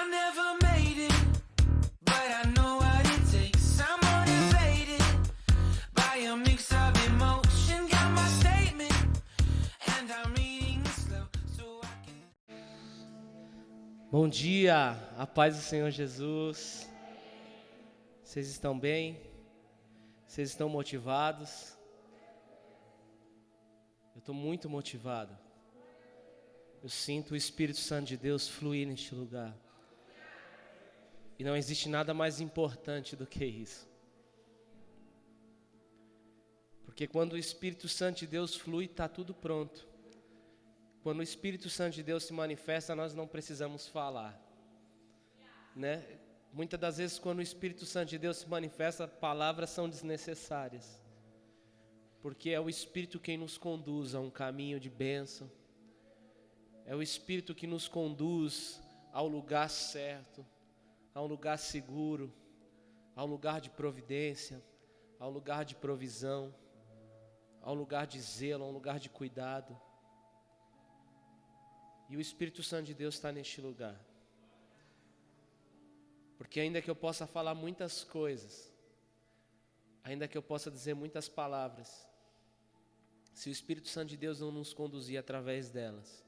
never made it, but I know what it takes. I'm motivated by a mix of emotion. Got my statement, and I'm reading it slow so I can. Bom dia, a paz do Senhor Jesus. Vocês estão bem? Vocês estão motivados? Eu estou muito motivado. Eu sinto o Espírito Santo de Deus fluir neste lugar. E não existe nada mais importante do que isso. Porque quando o Espírito Santo de Deus flui, está tudo pronto. Quando o Espírito Santo de Deus se manifesta, nós não precisamos falar, né? Muitas das vezes, quando o Espírito Santo de Deus se manifesta, palavras são desnecessárias, porque é o Espírito quem nos conduz a um caminho de bênção, é o Espírito que nos conduz ao lugar certo, a um lugar seguro, a um lugar de providência, a um lugar de provisão, a um lugar de zelo, a um lugar de cuidado. E o Espírito Santo de Deus está neste lugar. Porque ainda que eu possa falar muitas coisas, ainda que eu possa dizer muitas palavras, se o Espírito Santo de Deus não nos conduzir através delas,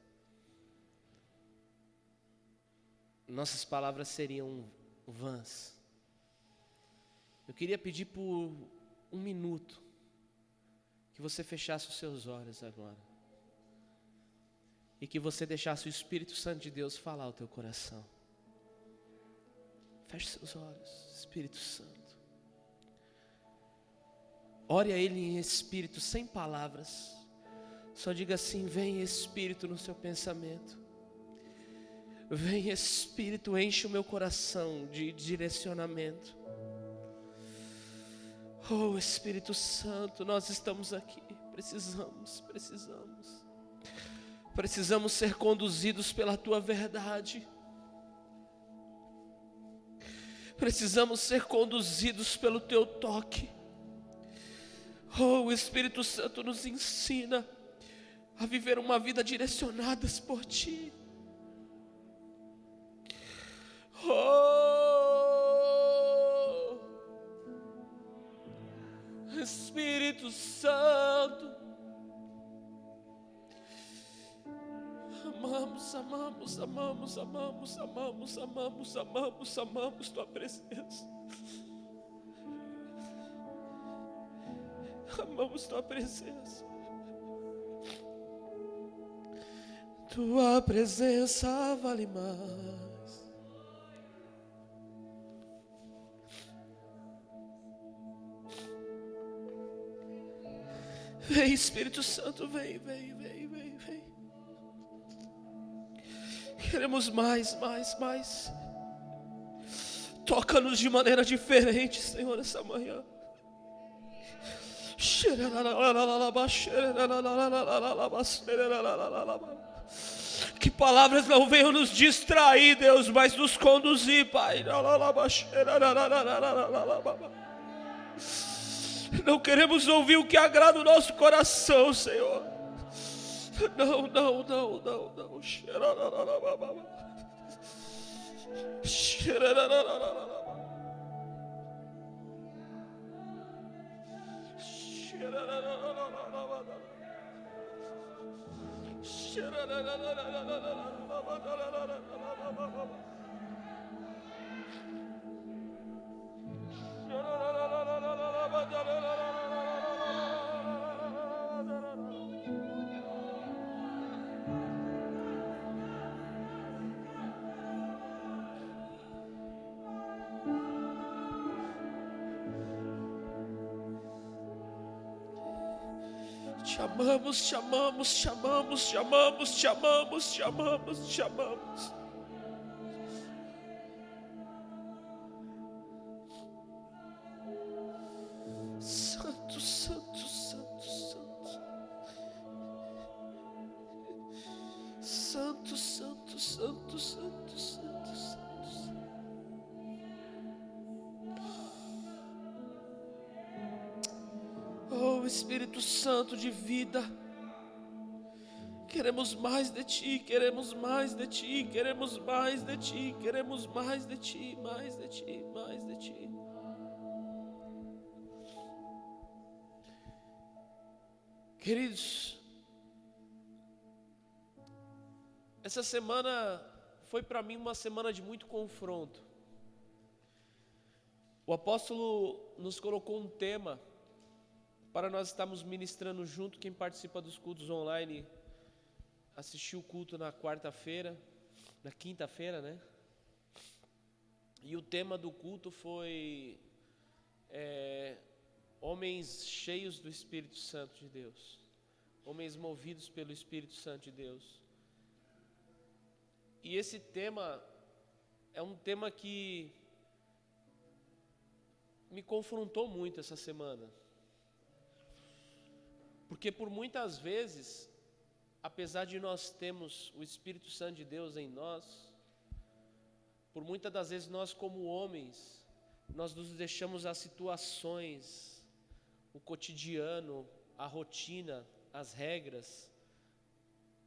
nossas palavras seriam vãs. Eu queria pedir por um minuto que você fechasse os seus olhos agora. E que você deixasse o Espírito Santo de Deus falar ao teu coração. Feche seus olhos, Espírito Santo. Ore a Ele em espírito, sem palavras. Só diga assim: vem Espírito no seu pensamento. Vem Espírito, enche o meu coração de direcionamento. Oh Espírito Santo, nós estamos aqui. Precisamos ser conduzidos pela Tua verdade. Precisamos ser conduzidos pelo Teu toque. Oh, o Espírito Santo nos ensina a viver uma vida direcionadas por Ti. Oh, Espírito Santo, amamos Tua presença. Amamos Tua presença. Tua presença vale mais. Vem Espírito Santo, vem. Queremos mais. Toca-nos de maneira diferente, Senhor, essa manhã. Que palavras não venham nos distrair, Deus, mas nos conduzir, Pai. Não queremos ouvir o que agrada o nosso coração, Senhor. Não. Te amamos. Santo. Oh Espírito Santo de vida, Queremos mais de Ti, queremos mais de Ti, queremos mais de Ti, queremos mais de Ti, mais de Ti, mais de Ti. Queridos, essa semana foi para mim uma semana de muito confronto. O apóstolo nos colocou um tema para nós estarmos ministrando junto. Quem participa dos cultos online assistiu o culto na quinta-feira, né? E o tema do culto foi homens cheios do Espírito Santo de Deus, homens movidos pelo Espírito Santo de Deus. E esse tema é um tema que me confrontou muito essa semana, porque por muitas vezes, apesar de nós termos o Espírito Santo de Deus em nós, por muitas das vezes nós como homens, nós nos deixamos as situações, o cotidiano, a rotina, as regras,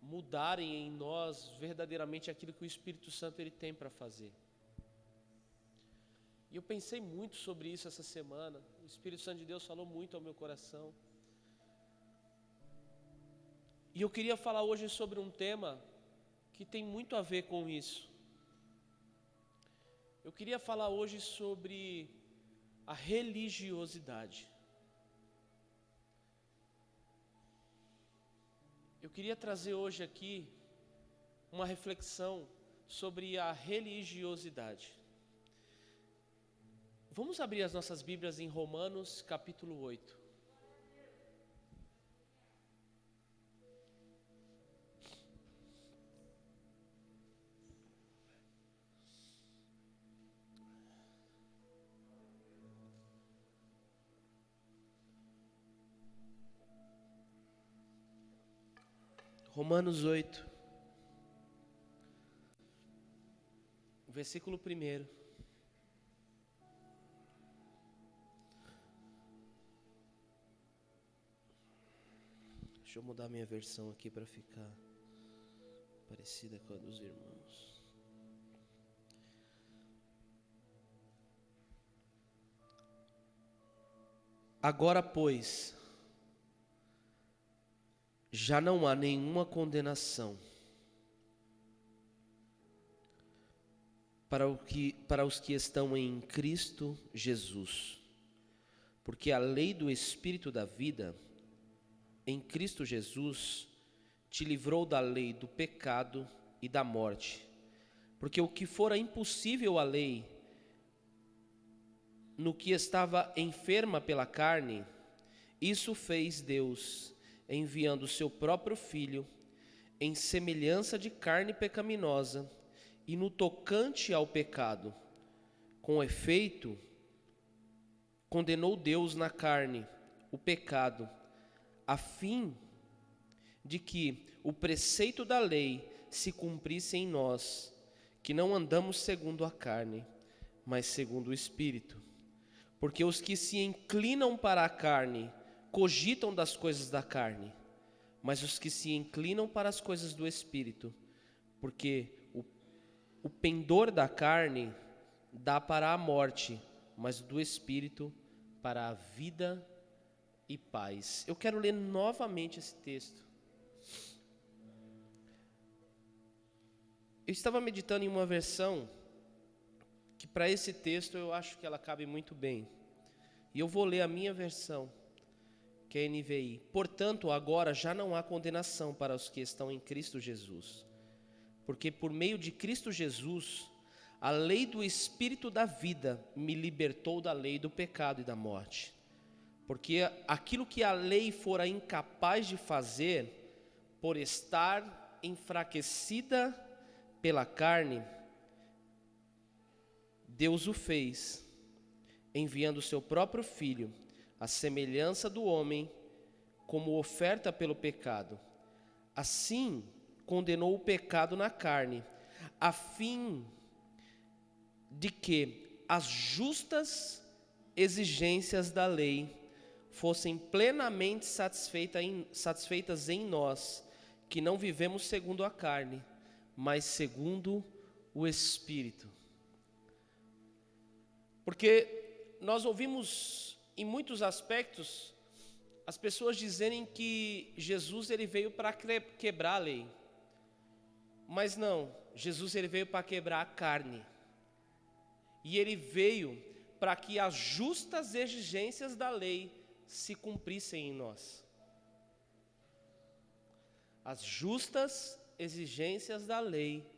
mudarem em nós verdadeiramente aquilo que o Espírito Santo ele tem para fazer. E eu pensei muito sobre isso essa semana. O Espírito Santo de Deus falou muito ao meu coração. E eu queria falar hoje sobre um tema que tem muito a ver com isso. Eu queria falar hoje sobre a religiosidade. Eu queria trazer hoje aqui uma reflexão sobre a religiosidade. Vamos abrir as nossas Bíblias em Romanos capítulo 8. Romanos 8, versículo 1. Deixa eu mudar minha versão aqui para ficar parecida com a dos irmãos. Agora, pois, já não há nenhuma condenação para os que estão em Cristo Jesus, porque a lei do Espírito da vida em Cristo Jesus te livrou da lei do pecado e da morte. Porque o que fora impossível à lei, no que estava enferma pela carne, isso fez Deus, enviando o seu próprio Filho, em semelhança de carne pecaminosa, e no tocante ao pecado, com efeito, condenou Deus na carne o pecado, a fim de que o preceito da lei se cumprisse em nós, que não andamos segundo a carne, mas segundo o Espírito. Porque os que se inclinam para a carne cogitam das coisas da carne, mas os que se inclinam para as coisas do Espírito, porque o pendor da carne dá para a morte, mas do Espírito para a vida e paz. Eu quero ler novamente esse texto. Eu estava meditando em uma versão que para esse texto eu acho que ela cabe muito bem. E eu vou ler a minha versão, que é a NVI. Portanto, agora já não há condenação para os que estão em Cristo Jesus. Porque por meio de Cristo Jesus, a lei do Espírito da vida me libertou da lei do pecado e da morte. Porque aquilo que a lei fora incapaz de fazer, por estar enfraquecida pela carne, Deus o fez, enviando o seu próprio Filho, à semelhança do homem, como oferta pelo pecado. Assim, condenou o pecado na carne, a fim de que as justas exigências da lei fossem plenamente satisfeitas em nós, que não vivemos segundo a carne, mas segundo o Espírito. Porque nós ouvimos em muitos aspectos as pessoas dizerem que Jesus ele veio para quebrar a lei. Mas não, Jesus ele veio para quebrar a carne. E ele veio para que as justas exigências da lei se cumprissem em nós. As justas exigências da lei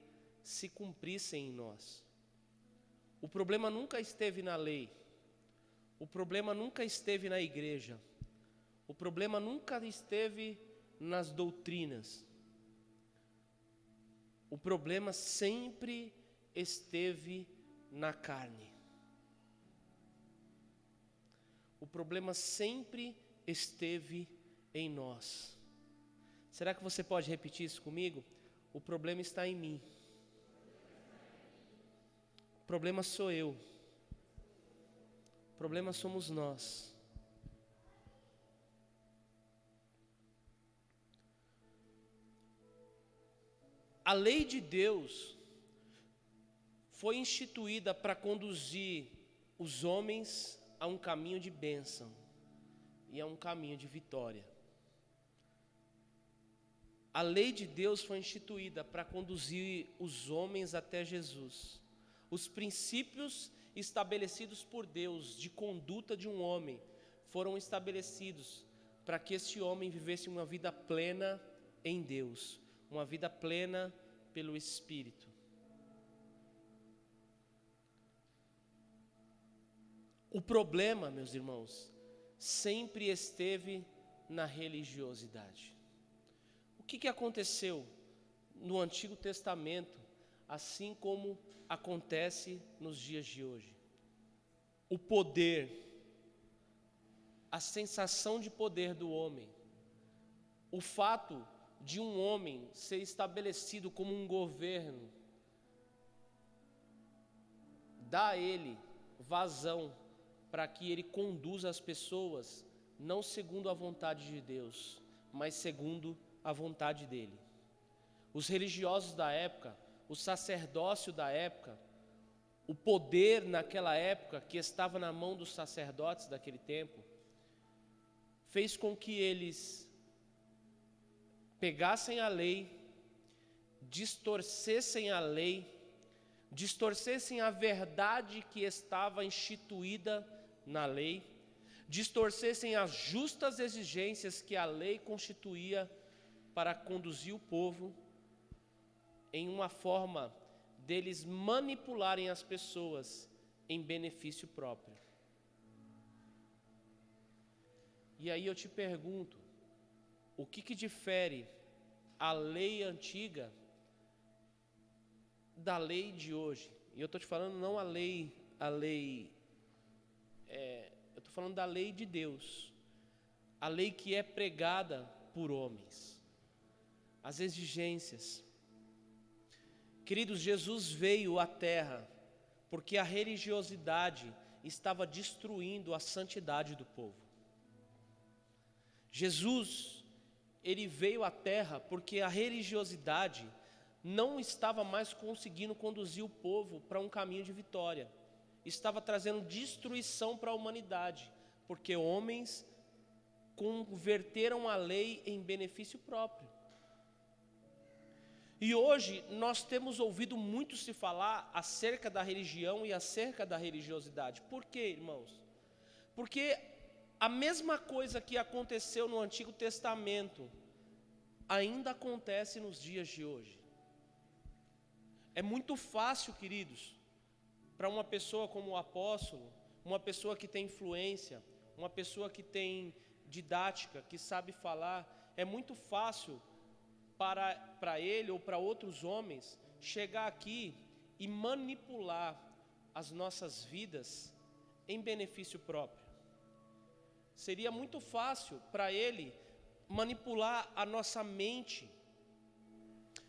se cumprissem em nós. O problema nunca esteve na lei. O problema nunca esteve na igreja. O problema nunca esteve nas doutrinas. O problema sempre esteve na carne. O problema sempre esteve em nós. Será que você pode repetir isso comigo? O problema está em mim. O problema sou eu. O problema somos nós. A lei de Deus foi instituída para conduzir os homens a um caminho de bênção e a um caminho de vitória. A lei de Deus foi instituída para conduzir os homens até Jesus. Os princípios estabelecidos por Deus de conduta de um homem foram estabelecidos para que esse homem vivesse uma vida plena em Deus, uma vida plena pelo Espírito. O problema, meus irmãos, sempre esteve na religiosidade. O que aconteceu no Antigo Testamento, assim como acontece nos dias de hoje? O poder, a sensação de poder do homem, o fato de um homem ser estabelecido como um governo, dá a ele vazão para que ele conduza as pessoas não segundo a vontade de Deus, mas segundo a vontade dele. Os religiosos da época, o sacerdócio da época, o poder naquela época que estava na mão dos sacerdotes daquele tempo, fez com que eles pegassem a lei, distorcessem a lei, distorcessem a verdade que estava instituída na lei, distorcessem as justas exigências que a lei constituía para conduzir o povo em uma forma deles manipularem as pessoas em benefício próprio. E aí eu te pergunto, o que difere a lei antiga da lei de hoje? E eu estou te falando não eu estou falando da lei de Deus, a lei que é pregada por homens, as exigências. Queridos, Jesus veio à terra porque a religiosidade estava destruindo a santidade do povo. Jesus, ele veio à terra porque a religiosidade não estava mais conseguindo conduzir o povo para um caminho de vitória. Estava trazendo destruição para a humanidade, porque homens converteram a lei em benefício próprio. E hoje nós temos ouvido muito se falar acerca da religião e acerca da religiosidade. Por quê, irmãos? Porque a mesma coisa que aconteceu no Antigo Testamento ainda acontece nos dias de hoje. É muito fácil, queridos, para uma pessoa como o apóstolo, uma pessoa que tem influência, uma pessoa que tem didática, que sabe falar, é muito fácil para ele ou para outros homens chegar aqui e manipular as nossas vidas em benefício próprio. Seria muito fácil para ele manipular a nossa mente,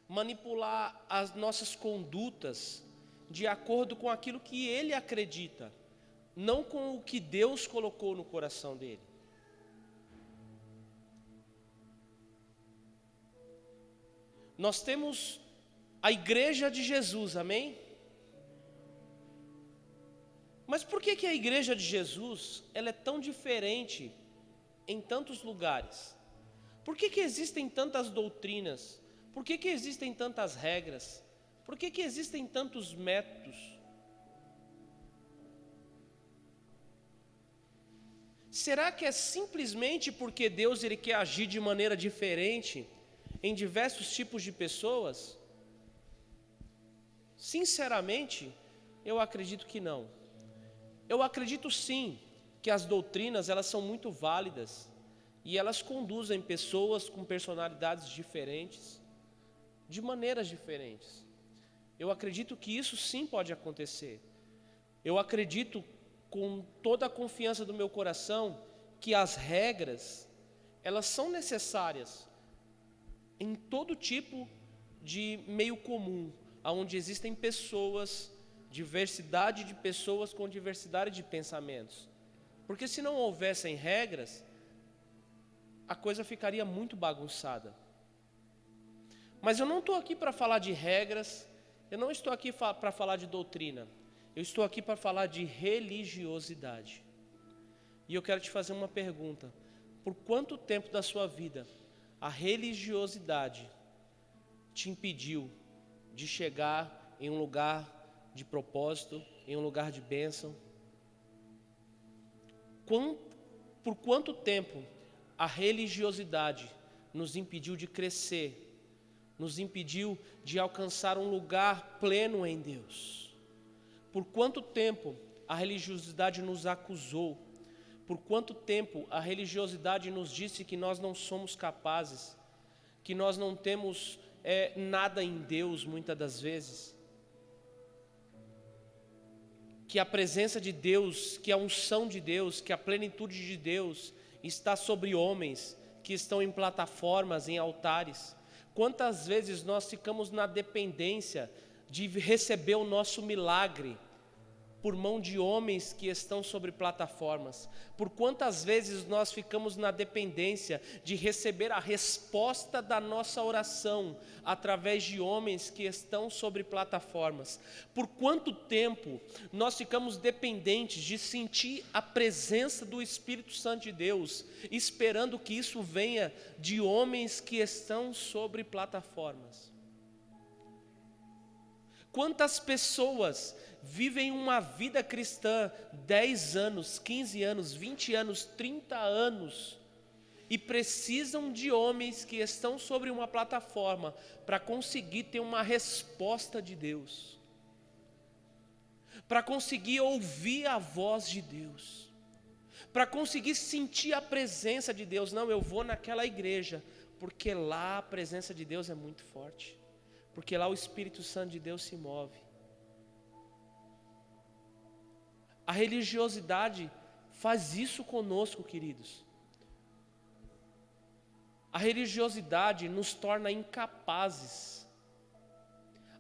manipular as nossas condutas de acordo com aquilo que ele acredita, não com o que Deus colocou no coração dele. Nós temos a igreja de Jesus, amém? Mas por que a igreja de Jesus ela é tão diferente em tantos lugares? Por que existem tantas doutrinas? Por que existem tantas regras? Por que existem tantos métodos? Será que é simplesmente porque Deus ele quer agir de maneira diferente em diversos tipos de pessoas? Sinceramente, eu acredito que não. Eu acredito sim que as doutrinas elas são muito válidas e elas conduzem pessoas com personalidades diferentes, de maneiras diferentes. Eu acredito que isso sim pode acontecer. Eu acredito com toda a confiança do meu coração que as regras, elas são necessárias em todo tipo de meio comum, onde existem pessoas, diversidade de pessoas com diversidade de pensamentos. Porque se não houvessem regras, a coisa ficaria muito bagunçada. Mas eu não estou aqui para falar de regras, eu não estou aqui para falar de doutrina, eu estou aqui para falar de religiosidade. E eu quero te fazer uma pergunta: por quanto tempo da sua vida a religiosidade te impediu de chegar em um lugar de propósito, em um lugar de bênção? Por quanto tempo a religiosidade nos impediu de crescer, nos impediu de alcançar um lugar pleno em Deus? Por quanto tempo a religiosidade nos acusou? Por quanto tempo a religiosidade nos disse que nós não somos capazes, que nós não temos nada em Deus muitas das vezes? Que a presença de Deus, que a unção de Deus, que a plenitude de Deus está sobre homens que estão em plataformas, em altares. Quantas vezes nós ficamos na dependência de receber o nosso milagre por mão de homens que estão sobre plataformas? Por quantas vezes nós ficamos na dependência de receber a resposta da nossa oração através de homens que estão sobre plataformas? Por quanto tempo nós ficamos dependentes de sentir a presença do Espírito Santo de Deus, esperando que isso venha de homens que estão sobre plataformas? Quantas pessoas vivem uma vida cristã 10 anos, 15 anos, 20 anos, 30 anos e precisam de homens que estão sobre uma plataforma para conseguir ter uma resposta de Deus, para conseguir ouvir a voz de Deus, para conseguir sentir a presença de Deus? Não, eu vou naquela igreja porque lá a presença de Deus é muito forte, porque lá o Espírito Santo de Deus se move. A religiosidade faz isso conosco, queridos. A religiosidade nos torna incapazes.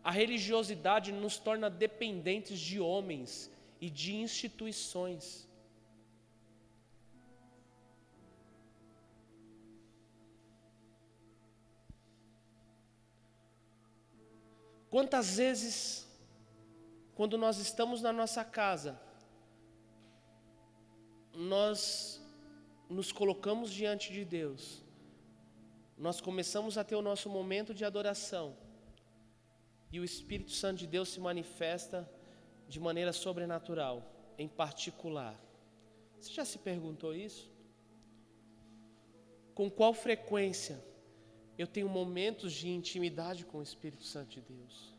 A religiosidade nos torna dependentes de homens e de instituições. Quantas vezes, quando nós estamos na nossa casa, nós nos colocamos diante de Deus, nós começamos a ter o nosso momento de adoração, e o Espírito Santo de Deus se manifesta de maneira sobrenatural, em particular. Você já se perguntou isso? Com qual frequência eu tenho momentos de intimidade com o Espírito Santo de Deus?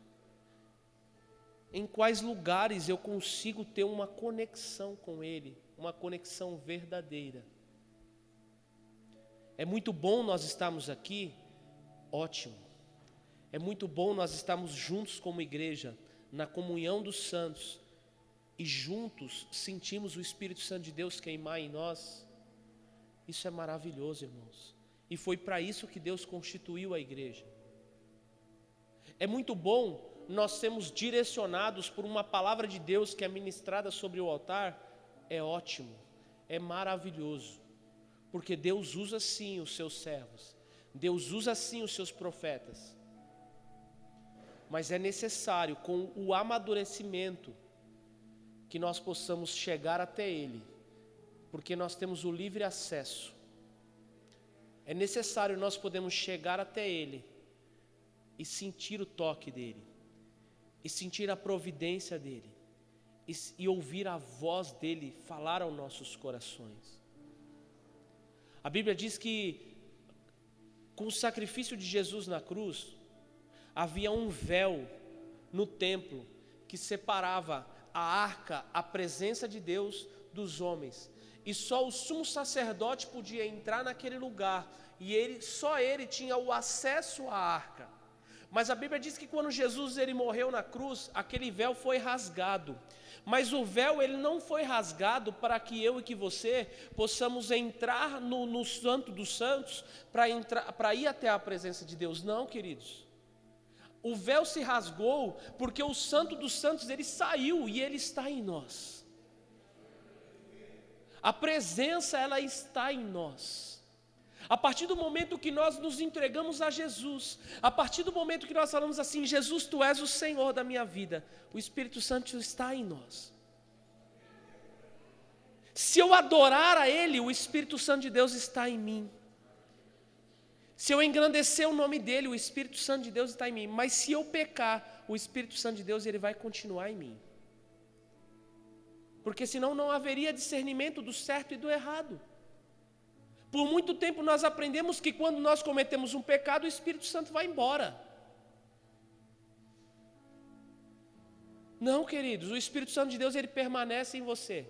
Em quais lugares eu consigo ter uma conexão com Ele? Uma conexão verdadeira. É muito bom nós estarmos aqui, ótimo. É muito bom nós estarmos juntos como igreja, na comunhão dos santos, e juntos sentimos o Espírito Santo de Deus queimar em nós. Isso é maravilhoso, irmãos. E foi para isso que Deus constituiu a igreja. É muito bom nós sermos direcionados por uma palavra de Deus que é ministrada sobre o altar. É ótimo, é maravilhoso, porque Deus usa sim os seus servos, Deus usa sim os seus profetas, Mas é necessário, com o amadurecimento, que nós possamos chegar até Ele, porque nós temos o livre acesso. É necessário nós podermos chegar até Ele e sentir o toque dEle, e sentir a providência dEle, e ouvir a voz dEle falar aos nossos corações. A Bíblia diz que com o sacrifício de Jesus na cruz, havia um véu no templo que separava a arca, a presença de Deus, dos homens. E só o sumo sacerdote podia entrar naquele lugar, e só ele tinha o acesso à arca. Mas a Bíblia diz que quando Jesus ele morreu na cruz, aquele véu foi rasgado. Mas o véu ele não foi rasgado para que eu e que você possamos entrar no Santo dos Santos para ir até a presença de Deus. Não, queridos. O véu se rasgou porque o Santo dos Santos ele saiu e ele está em nós. A presença ela está em nós. A partir do momento que nós nos entregamos a Jesus, a partir do momento que nós falamos assim, Jesus, Tu és o Senhor da minha vida, o Espírito Santo está em nós. Se eu adorar a Ele, o Espírito Santo de Deus está em mim. Se eu engrandecer o nome dEle, o Espírito Santo de Deus está em mim. Mas se eu pecar, o Espírito Santo de Deus ele vai continuar em mim. Porque senão não haveria discernimento do certo e do errado. Por muito tempo nós aprendemos que quando nós cometemos um pecado, o Espírito Santo vai embora. Não, queridos, o Espírito Santo de Deus ele permanece em você.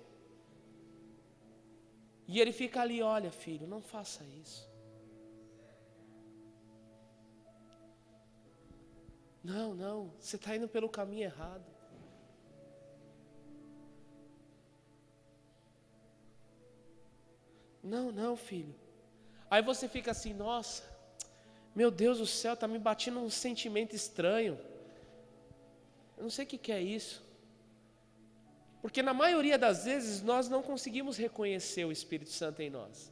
E ele fica ali, olha filho, não faça isso. Não, você está indo pelo caminho errado. Não, filho. Aí você fica assim, nossa, meu Deus do céu, está me batendo um sentimento estranho. Eu não sei o que é isso. Porque na maioria das vezes nós não conseguimos reconhecer o Espírito Santo em nós.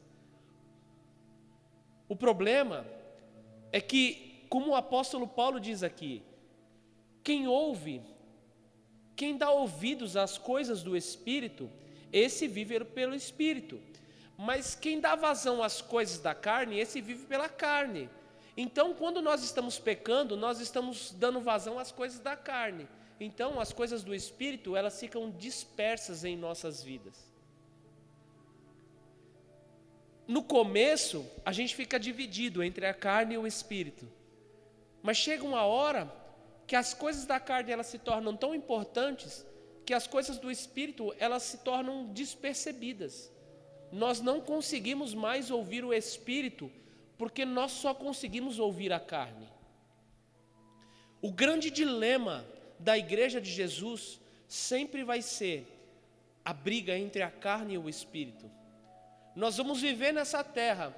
O problema é que, como o apóstolo Paulo diz aqui, quem ouve, quem dá ouvidos às coisas do Espírito, esse vive pelo Espírito. Mas quem dá vazão às coisas da carne, esse vive pela carne. Então, quando nós estamos pecando, nós estamos dando vazão às coisas da carne. Então, as coisas do Espírito, elas ficam dispersas em nossas vidas. No começo, a gente fica dividido entre a carne e o Espírito. Mas chega uma hora que as coisas da carne, elas se tornam tão importantes, que as coisas do Espírito, elas se tornam despercebidas. Nós não conseguimos mais ouvir o Espírito, porque nós só conseguimos ouvir a carne. O grande dilema da igreja de Jesus sempre vai ser a briga entre a carne e o Espírito. Nós vamos viver nessa terra,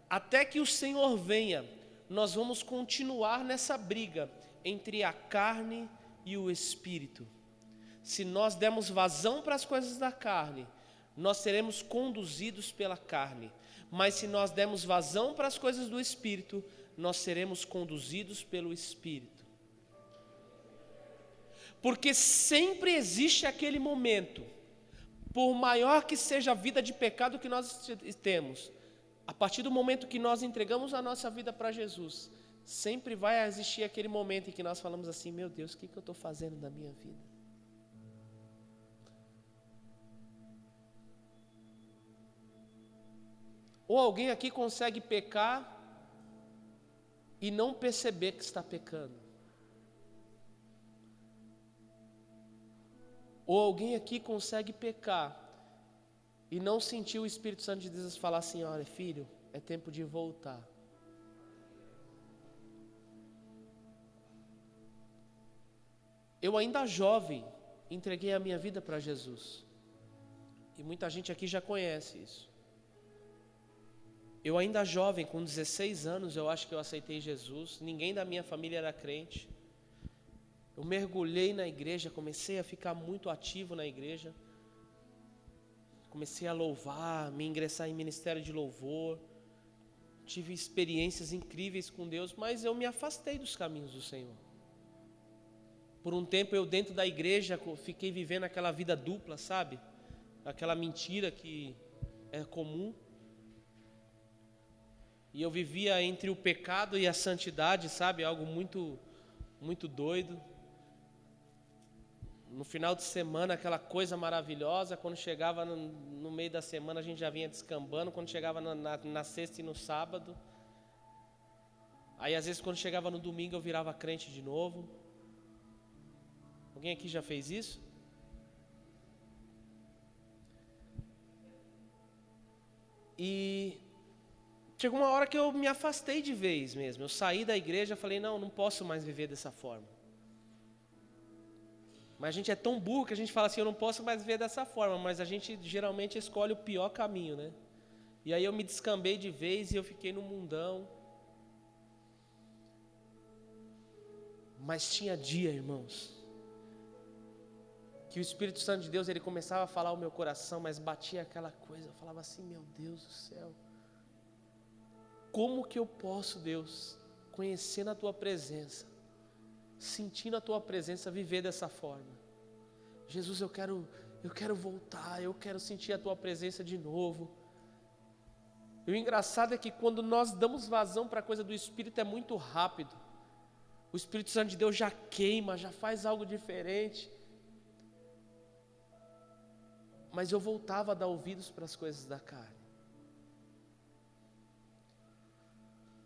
até que o Senhor venha, nós vamos continuar nessa briga entre a carne e o Espírito. Se nós dermos vazão para as coisas da carne, nós seremos conduzidos pela carne. Mas se nós dermos vazão para as coisas do Espírito, nós seremos conduzidos pelo Espírito. Porque sempre existe aquele momento, por maior que seja a vida de pecado que nós temos, a partir do momento que nós entregamos a nossa vida para Jesus, sempre vai existir aquele momento em que nós falamos assim, meu Deus, o que eu estou fazendo na minha vida? Ou alguém aqui consegue pecar e não perceber que está pecando? Ou alguém aqui consegue pecar e não sentir o Espírito Santo de Deus falar assim, olha filho, é tempo de voltar. Eu ainda jovem, entreguei a minha vida para Jesus. E muita gente aqui já conhece isso. Eu ainda jovem, com 16 anos, eu acho que eu aceitei Jesus. Ninguém da minha família era crente. Eu mergulhei na igreja, comecei a ficar muito ativo na igreja. Comecei a louvar, me ingressar em ministério de louvor. Tive experiências incríveis com Deus, mas eu me afastei dos caminhos do Senhor. Por um tempo eu dentro da igreja fiquei vivendo aquela vida dupla, sabe? Aquela mentira que é comum. E eu vivia entre o pecado e a santidade, sabe? Algo muito, muito doido. No final de semana, aquela coisa maravilhosa. Quando chegava no meio da semana, a gente já vinha descambando. Quando chegava na sexta e no sábado. Aí, às vezes, quando chegava no domingo, eu virava crente de novo. Alguém aqui já fez isso? E chegou uma hora que eu me afastei de vez mesmo. Eu saí da igreja e falei, não posso mais viver dessa forma. Mas a gente é tão burro que a gente fala assim, eu não posso mais viver dessa forma. Mas a gente geralmente escolhe o pior caminho, né? E aí eu me descambei de vez e eu fiquei no mundão. Mas tinha dia, irmãos, que o Espírito Santo de Deus, ele começava a falar ao meu coração, mas batia aquela coisa, eu falava assim, meu Deus do céu, como que eu posso, Deus, conhecendo a Tua presença, sentindo a Tua presença, viver dessa forma? Jesus, eu quero voltar, eu quero sentir a Tua presença de novo. E o engraçado é que quando nós damos vazão para a coisa do Espírito, é muito rápido. O Espírito Santo de Deus já queima, já faz algo diferente. Mas eu voltava a dar ouvidos para as coisas da carne.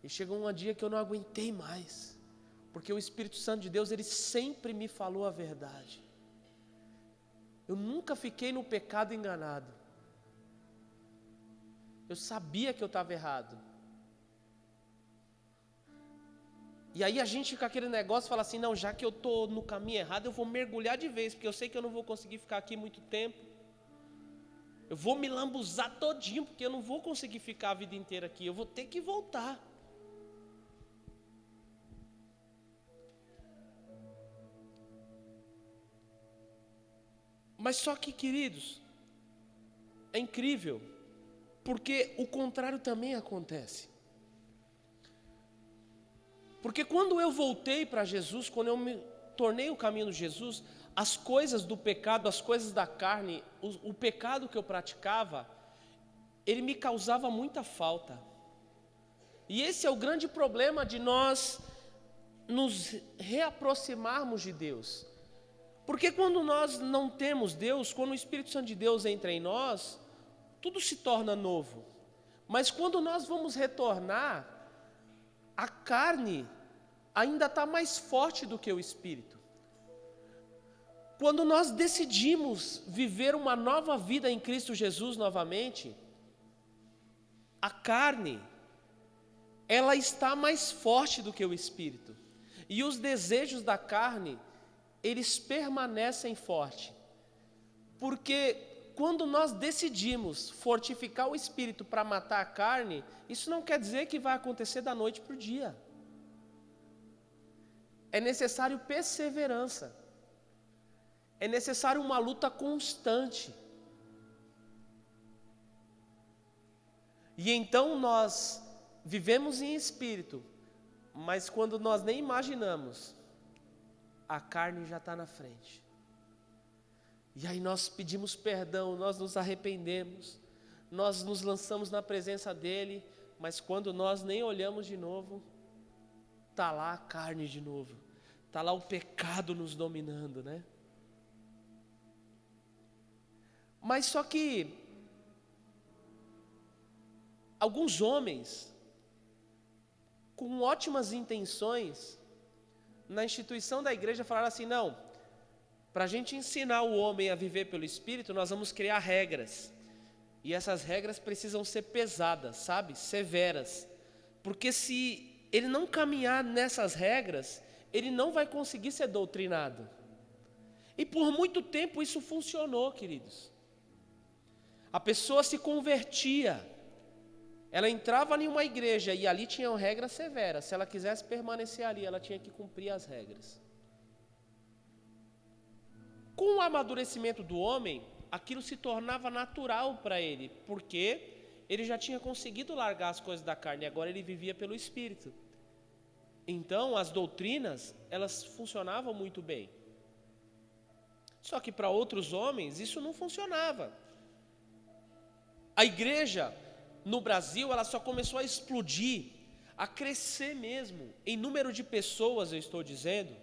E chegou um dia que eu não aguentei mais. Porque o Espírito Santo de Deus, ele sempre me falou a verdade. Eu nunca fiquei no pecado enganado. Eu sabia que eu estava errado. E aí a gente fica aquele negócio, fala assim, não, já que eu estou no caminho errado, eu vou mergulhar de vez, porque eu sei que eu não vou conseguir ficar aqui muito tempo. Eu vou me lambuzar todinho, porque eu não vou conseguir ficar a vida inteira aqui, eu vou ter que voltar. Mas só que, queridos, é incrível, porque o contrário também acontece. Porque quando eu voltei para Jesus, quando eu me tornei o caminho de Jesus, as coisas do pecado, as coisas da carne, o pecado que eu praticava, ele me causava muita falta. E esse é o grande problema de nós nos reaproximarmos de Deus. Porque quando nós não temos Deus, quando o Espírito Santo de Deus entra em nós, tudo se torna novo. Mas quando nós vamos retornar, a carne ainda está mais forte do que o Espírito. Quando nós decidimos viver uma nova vida em Cristo Jesus novamente, a carne, ela está mais forte do que o Espírito. E os desejos da carne, eles permanecem fortes. Porque quando nós decidimos fortificar o Espírito para matar a carne, isso não quer dizer que vai acontecer da noite para o dia. É necessário perseverança. É necessário uma luta constante. E então nós vivemos em espírito, mas quando nós nem imaginamos, a carne já está na frente. E aí nós pedimos perdão, nós nos arrependemos, nós nos lançamos na presença dEle, mas quando nós nem olhamos de novo, está lá a carne de novo, está lá o pecado nos dominando, né? Mas só que alguns homens, com ótimas intenções, na instituição da igreja falaram assim, não, para a gente ensinar o homem a viver pelo Espírito, nós vamos criar regras. E essas regras precisam ser pesadas, sabe? Severas. Porque se ele não caminhar nessas regras, ele não vai conseguir ser doutrinado. E por muito tempo isso funcionou, queridos. A pessoa se convertia, ela entrava em uma igreja e ali tinham regras severas. Se ela quisesse permanecer ali, ela tinha que cumprir as regras. Com o amadurecimento do homem, aquilo se tornava natural para ele, porque ele já tinha conseguido largar as coisas da carne, e agora ele vivia pelo Espírito. Então, as doutrinas, elas funcionavam muito bem. Só que para outros homens isso não funcionava. A igreja no Brasil, ela só começou a explodir, a crescer mesmo, em número de pessoas, eu estou dizendo,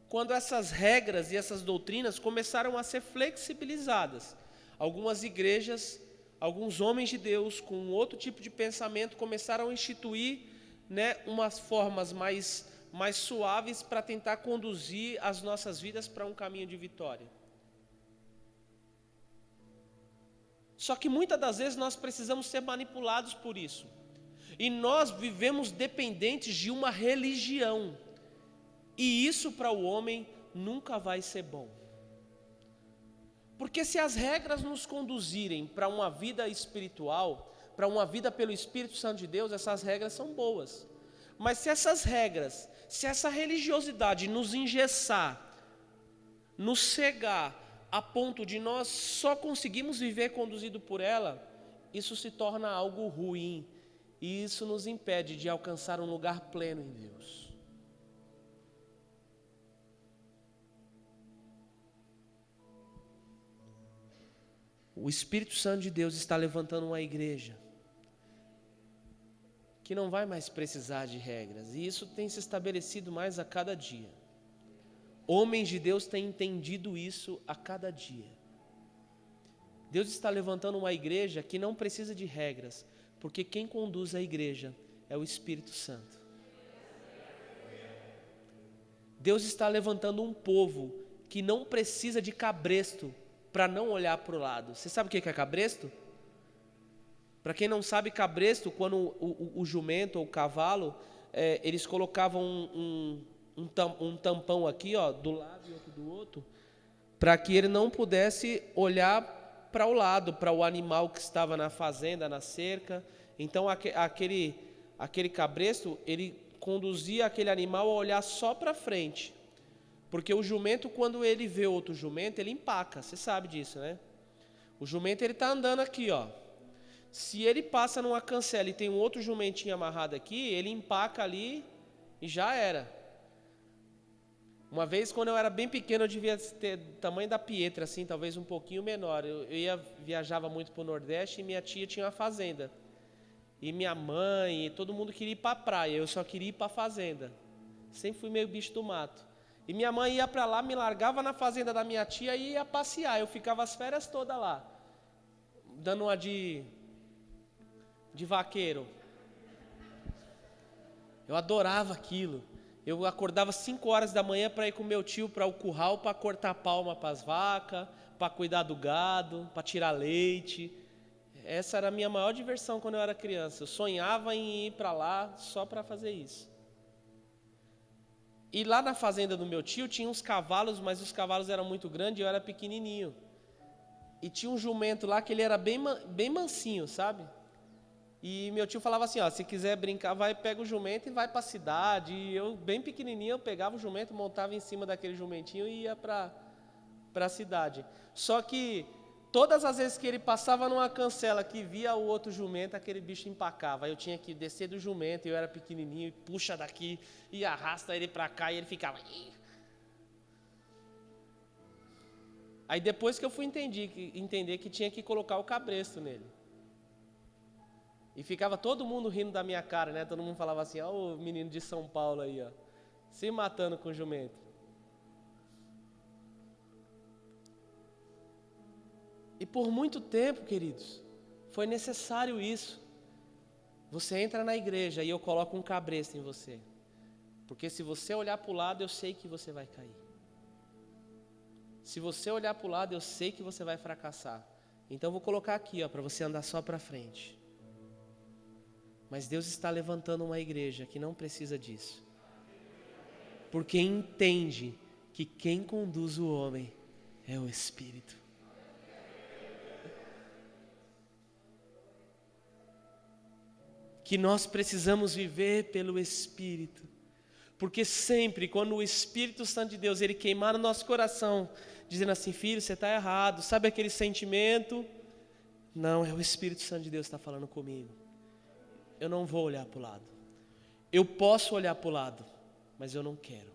quando essas regras e essas doutrinas começaram a ser flexibilizadas. Algumas igrejas, alguns homens de Deus com outro tipo de pensamento começaram a instituir, né, umas formas mais suaves para tentar conduzir as nossas vidas para um caminho de vitória. Só que muitas das vezes nós precisamos ser manipulados por isso. E nós vivemos dependentes de uma religião. E isso para o homem nunca vai ser bom. Porque se as regras nos conduzirem para uma vida espiritual, para uma vida pelo Espírito Santo de Deus, essas regras são boas. Mas se essas regras, se essa religiosidade nos engessar, nos cegar, a ponto de nós só conseguimos viver conduzido por ela, isso se torna algo ruim. E isso nos impede de alcançar um lugar pleno em Deus. O Espírito Santo de Deus está levantando uma igreja que não vai mais precisar de regras. E isso tem se estabelecido mais a cada dia. Homens de Deus têm entendido isso a cada dia. Deus está levantando uma igreja que não precisa de regras, porque quem conduz a igreja é o Espírito Santo. Deus está levantando um povo que não precisa de cabresto para não olhar para o lado. Você sabe o que é cabresto? Para quem não sabe, cabresto, quando o jumento ou o cavalo, eles colocavam um tampão aqui, ó, do lado e outro do outro, para que ele não pudesse olhar para o lado, para o animal que estava na fazenda, na cerca. Então aquele cabresto, ele conduzia aquele animal a olhar só para frente. Porque o jumento, quando ele vê outro jumento, ele empaca, você sabe disso, né? O jumento, ele está andando aqui, ó. Se ele passa numa cancela e tem um outro jumentinho amarrado aqui, ele empaca ali e já era. Uma vez, quando eu era bem pequeno, eu devia ter o tamanho da Pietra, assim, talvez um pouquinho menor. Eu viajava muito para o Nordeste e minha tia tinha uma fazenda. E minha mãe, e todo mundo queria ir para a praia, eu só queria ir para a fazenda. Sempre fui meio bicho do mato. E minha mãe ia para lá, me largava na fazenda da minha tia e ia passear. Eu ficava as férias todas lá, dando uma de vaqueiro. Eu adorava aquilo. Eu acordava 5 horas da manhã para ir com meu tio para o curral, para cortar palma para as vacas, para cuidar do gado, para tirar leite. Essa era a minha maior diversão quando eu era criança. Eu sonhava em ir para lá só para fazer isso. E lá na fazenda do meu tio tinha uns cavalos, mas os cavalos eram muito grandes e eu era pequenininho. E tinha um jumento lá que ele era bem mansinho, sabe? E meu tio falava assim, ó, se quiser brincar, pega o jumento e vai para a cidade. E eu, bem pequenininho, eu pegava o jumento, montava em cima daquele jumentinho e ia para a cidade. Só que todas as vezes que ele passava numa cancela que via o outro jumento, aquele bicho empacava. Aí eu tinha que descer do jumento, eu era pequenininho, e puxa daqui e arrasta ele para cá e ele ficava... Aí depois que eu fui entender que tinha que colocar o cabresto nele. E ficava todo mundo rindo da minha cara, né? Todo mundo falava assim, ó, o menino de São Paulo aí, ó, se matando com o jumento. E por muito tempo, queridos, foi necessário isso. Você entra na igreja e eu coloco um cabresto em você. Porque se você olhar para o lado, eu sei que você vai cair. Se você olhar para o lado, eu sei que você vai fracassar. Então eu vou colocar aqui, ó, para você andar só para frente. Mas Deus está levantando uma igreja que não precisa disso. Porque entende que quem conduz o homem é o Espírito. Que nós precisamos viver pelo Espírito. Porque sempre, quando o Espírito Santo de Deus, ele queimar no nosso coração, dizendo assim, filho, você está errado, sabe aquele sentimento? Não, é o Espírito Santo de Deus que está falando comigo. Eu não vou olhar para o lado. Eu posso olhar para o lado, mas eu não quero.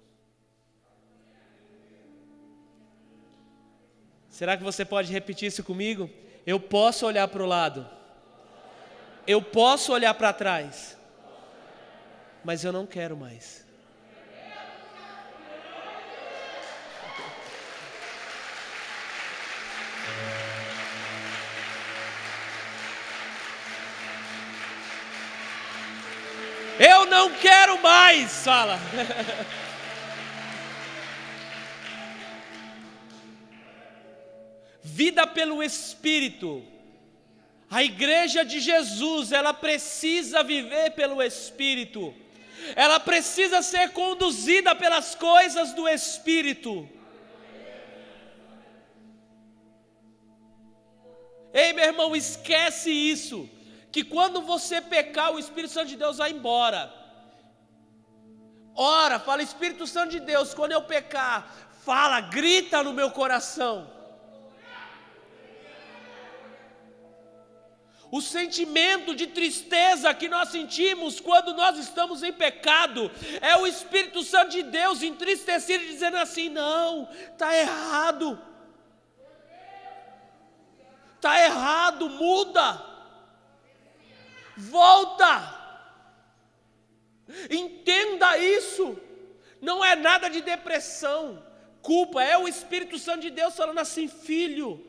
Será que você pode repetir isso comigo? Eu posso olhar para o lado. Eu posso olhar para trás. Mas eu não quero mais. Eu não quero mais, fala. Vida pelo Espírito. A igreja de Jesus, ela precisa viver pelo Espírito. Ela precisa ser conduzida pelas coisas do Espírito. Ei, meu irmão, esquece isso. Que quando você pecar, o Espírito Santo de Deus vai embora. Ora, fala, Espírito Santo de Deus, quando eu pecar, fala, grita no meu coração. O sentimento de tristeza que nós sentimos quando nós estamos em pecado, é o Espírito Santo de Deus entristecido, dizendo assim, não, está errado. Está errado, muda. Volta, entenda isso, não é nada de depressão, culpa, é o Espírito Santo de Deus falando assim, filho,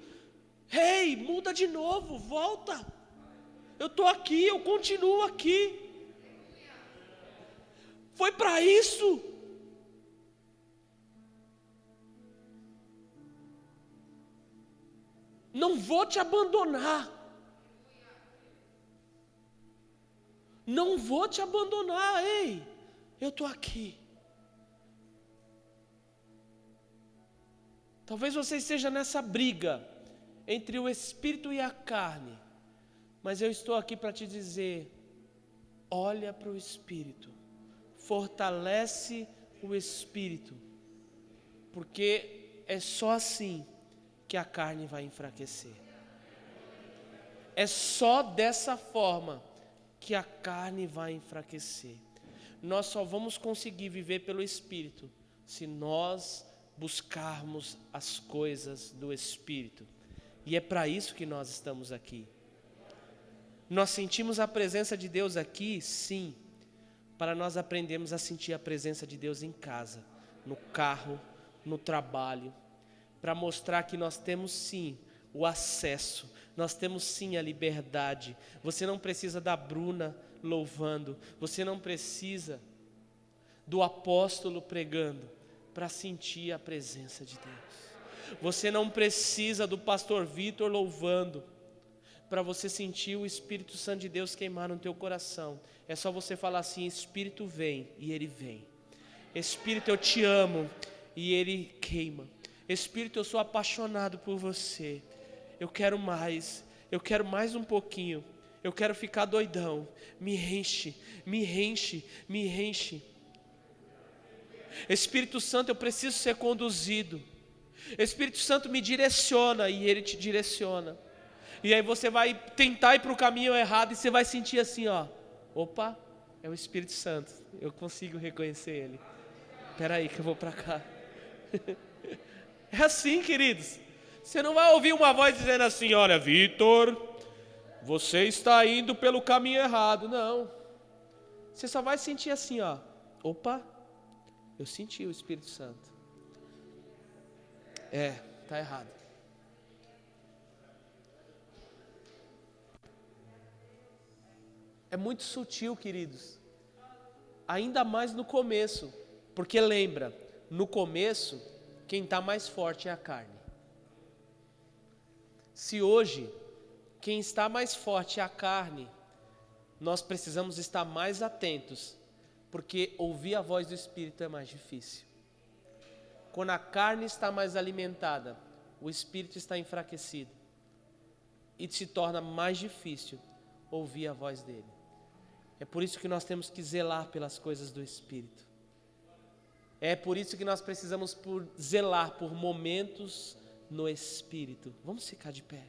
ei, muda de novo, volta, eu estou aqui, eu continuo aqui, foi para isso. Não vou te abandonar. Não vou te abandonar, ei, eu estou aqui. Talvez você esteja nessa briga entre o Espírito e a carne, mas eu estou aqui para te dizer, olha para o Espírito, fortalece o Espírito, porque é só assim que a carne vai enfraquecer. É só dessa forma que a carne vai enfraquecer. Nós só vamos conseguir viver pelo Espírito se nós buscarmos as coisas do Espírito. E é para isso que nós estamos aqui. Nós sentimos a presença de Deus aqui, sim, para nós aprendermos a sentir a presença de Deus em casa, no carro, no trabalho, para mostrar que nós temos sim o acesso, nós temos sim a liberdade. Você não precisa da Bruna louvando, você não precisa do apóstolo pregando para sentir a presença de Deus. Você não precisa do pastor Vitor louvando para você sentir o Espírito Santo de Deus queimar no teu coração. É só você falar assim, Espírito vem, e ele vem. Espírito, eu te amo, e ele queima. Espírito, eu sou apaixonado por você. Eu quero mais um pouquinho, eu quero ficar doidão, me enche, me enche, me enche. Espírito Santo, eu preciso ser conduzido. Espírito Santo me direciona, e ele te direciona. E aí você vai tentar ir para o caminho errado, e você vai sentir assim, ó, opa, é o Espírito Santo, eu consigo reconhecer ele. Espera aí que eu vou para cá. É assim, queridos. Você não vai ouvir uma voz dizendo assim, olha, Vitor, você está indo pelo caminho errado. Não. Você só vai sentir assim, ó. Opa, eu senti o Espírito Santo. Está errado. É muito sutil, queridos. Ainda mais no começo. Porque lembra, no começo, quem está mais forte é a carne. Se hoje, quem está mais forte é a carne, nós precisamos estar mais atentos, porque ouvir a voz do Espírito é mais difícil. Quando a carne está mais alimentada, o Espírito está enfraquecido, e se torna mais difícil ouvir a voz dele. É por isso que nós temos que zelar pelas coisas do Espírito. É por isso que nós precisamos zelar por momentos no Espírito. Vamos ficar de pé.